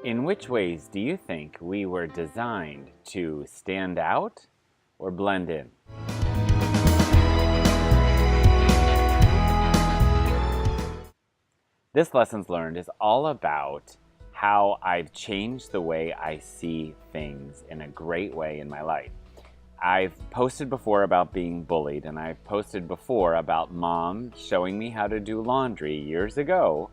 In which ways do you think we were designed to stand out or blend in? This Lessons Learned is all about how I've changed the way I see things in a great way in my life. I've posted before about being bullied, and I've posted before about Mom showing me how to do laundry years ago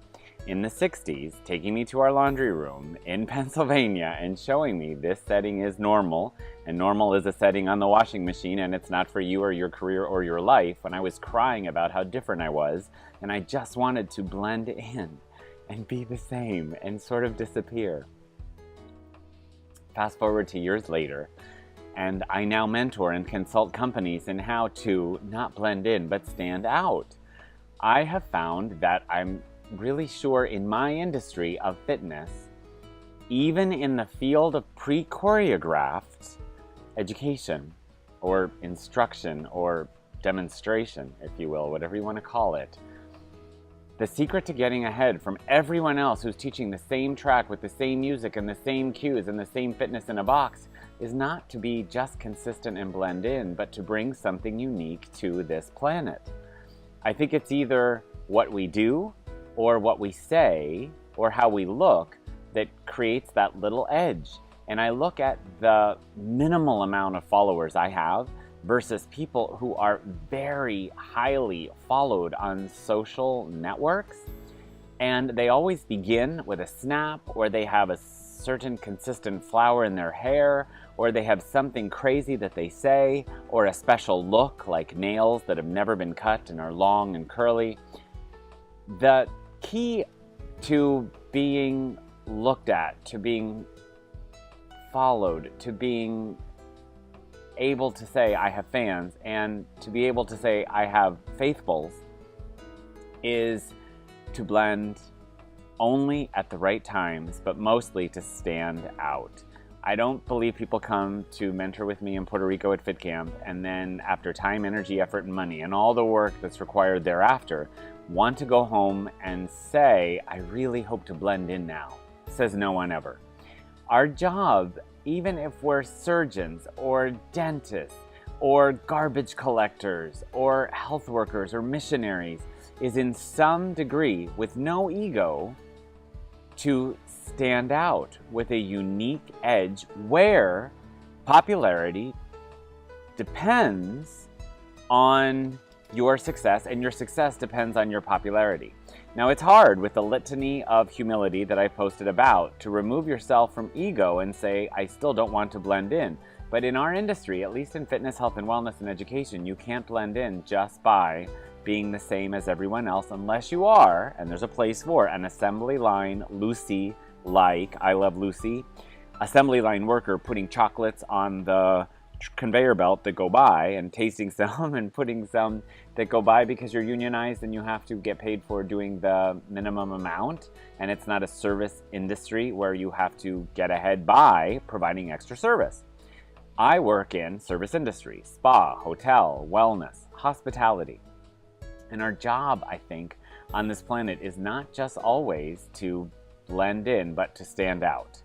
in the 60s, taking me to our laundry room in Pennsylvania and showing me this setting is normal, and normal is a setting on the washing machine, and it's not for you or your career or your life, when I was crying about how different I was, and I just wanted to blend in and be the same and sort of disappear. Fast forward to years later, and I now mentor and consult companies in how to not blend in but stand out. I have found that I'm really sure in my industry of fitness, even in the field of pre-choreographed education or instruction or demonstration, if you will, whatever you want to call it, the secret to getting ahead from everyone else who's teaching the same track with the same music and the same cues and the same fitness in a box is not to be just consistent and blend in, but to bring something unique to this planet. I think it's either what we do or what we say or how we look that creates that little edge. And I look at the minimal amount of followers I have versus people who are very highly followed on social networks, and they always begin with a snap, or they have a certain consistent flower in their hair, or they have something crazy that they say, or a special look like nails that have never been cut and are long and curly. The key to being looked at, to being followed, to being able to say I have fans, and to be able to say I have faithfuls, is to blend only at the right times, but mostly to stand out. I don't believe people come to mentor with me in Puerto Rico at Fit Camp and then, after time, energy, effort, and money, and all the work that's required thereafter, want to go home and say, I really hope to blend in now. Says no one ever. Our job, even if we're surgeons or dentists or garbage collectors or health workers or missionaries, is in some degree, with no ego, to stand out with a unique edge where popularity depends on your success, and your success depends on your popularity. Now, it's hard with the litany of humility that I posted about to remove yourself from ego and say, I still don't want to blend in. But in our industry, at least in fitness, health, and wellness and education, you can't blend in just by being the same as everyone else unless you are, and there's a place for, an assembly line Lucy, like I Love Lucy, assembly line worker putting chocolates on the conveyor belt that go by and tasting some and putting some that go by because you're unionized and you have to get paid for doing the minimum amount, and it's not a service industry where you have to get ahead by providing extra service. I work in service industry, spa, hotel, wellness, hospitality. And our job, I think, on this planet is not just always to blend in, but to stand out.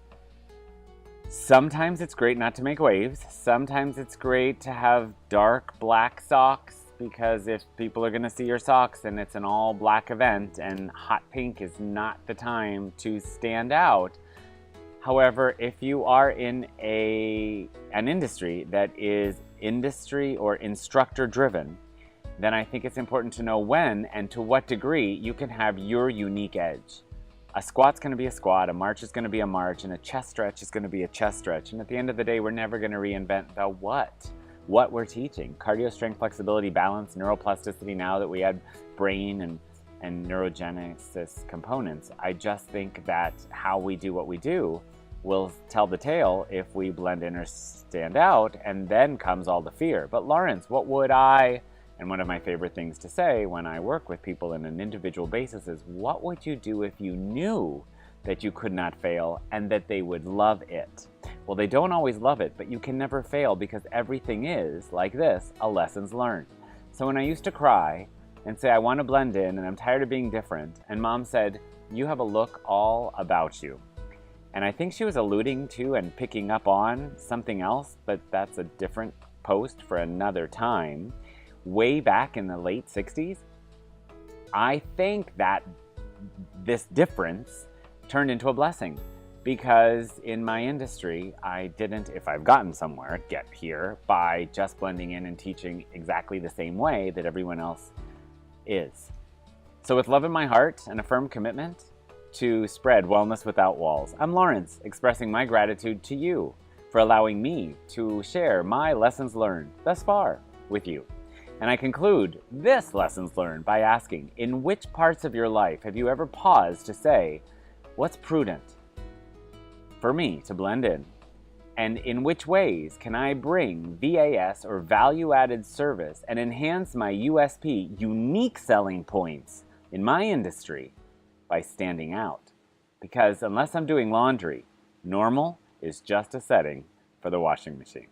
Sometimes it's great not to make waves. Sometimes it's great to have dark black socks, because if people are going to see your socks and it's an all black event and hot pink is not the time to stand out. However, if you are in an industry that is industry or instructor driven, then I think it's important to know when and to what degree you can have your unique edge. A squat's going to be a squat, a march is going to be a march, and a chest stretch is going to be a chest stretch. And at the end of the day, we're never going to reinvent the what we're teaching. Cardio, strength, flexibility, balance, neuroplasticity, now that we add brain and neurogenesis components. I just think that how we do what we do will tell the tale if we blend in or stand out, and then comes all the fear. But Lawrence, what would I... And one of my favorite things to say when I work with people on an individual basis is, what would you do if you knew that you could not fail and that they would love it? Well, they don't always love it, but you can never fail because everything is, like this, a lessons learned. So when I used to cry and say, I want to blend in and I'm tired of being different, and Mom said, you have a look all about you. And I think she was alluding to and picking up on something else, but that's a different post for another time. Way back in the late 60s, I think that this difference turned into a blessing, because in my industry, I didn't, if I've gotten somewhere, get here by just blending in and teaching exactly the same way that everyone else is. So with love in my heart and a firm commitment to spread wellness without walls, I'm Lawrence, expressing my gratitude to you for allowing me to share my lessons learned thus far with you. And I conclude this Lessons Learned by asking, in which parts of your life have you ever paused to say, what's prudent for me to blend in? And in which ways can I bring VAS or value-added service and enhance my USP, unique selling points in my industry by standing out? Because unless I'm doing laundry, normal is just a setting for the washing machine.